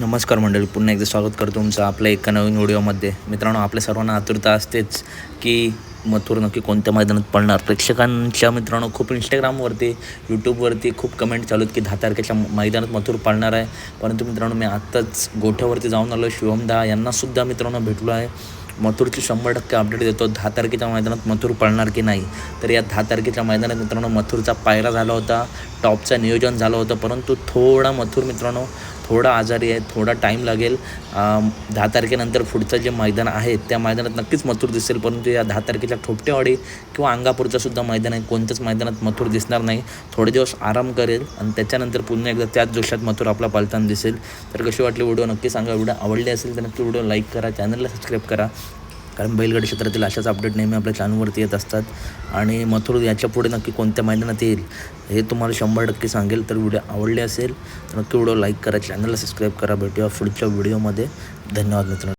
नमस्कार मंडळी, पुन्हा एकदा स्वागत करतो तुमचं आपल्या एका नवीन व्हिडिओमध्ये. मित्रांनो, आपल्या सर्वांना आतुरता असतेच की मथुर नक्की कोणत्या मैदानात पळणार. प्रेक्षकांच्या मित्रांनो खूप इंस्टाग्रामवरती, यूट्यूबवरती खूप कमेंट चालू आहेत की 10 तारखेच्या मैदानात मथुर पळणार आहे. परंतु मित्रांनो, मी आत्ताच गोठ्यावरती जाऊन आलो. शिवमदा यांनासुद्धा मित्रांनो भेटलो आहे. मथुरची 100% अपडेट देतो. 10 तारखेच्या मैदानात मथुर पळणार की नाही. तर या 10 तारखेच्या मैदानात मित्रांनो मथुरचा पायरा झाला होता, टॉपचं नियोजन झालं होतं. परंतु थोडा मथुर मित्रांनो थोडा आजारी आहे, थोडा टाईम लागेल. 10 तारखेनंतर पुढचं जे मैदान आहे त्या मैदानात नक्कीच मथुर दिसेल. परंतु या 10 तारखेच्या ठोपटेवाडी किंवा अंगापूरचंसुद्धा मैदान आहे, कोणत्याच मैदानात मथुर दिसणार नाही. थोडे दिवस आराम करेल आणि त्याच्यानंतर पुन्हा एकदा त्याच जोशात मथुर आपला पळताना दिसेल. तर कशी वाटली व्हिडिओ नक्की सांगा. व्हिडिओ आवडली असेल तर नक्की व्हिडिओ लाईक करा, चॅनलला सबस्क्राईब करा, कारण बैलगाडी क्षेत्रातील अशाच अपडेट नेहमी आपल्या चॅनलवरती येत असतात. आणि मथुर याच्या पुढे नक्की कोणत्या मैदानात येईल हे तुम्हाला 100% सांगेल. तर व्हिडिओ आवडली असेल तर नक्की व्हिडिओ लाईक करा, चॅनलला सबस्क्राईब करा. भेटूया पुढच्या व्हिडिओमध्ये. धन्यवाद मित्रांनो.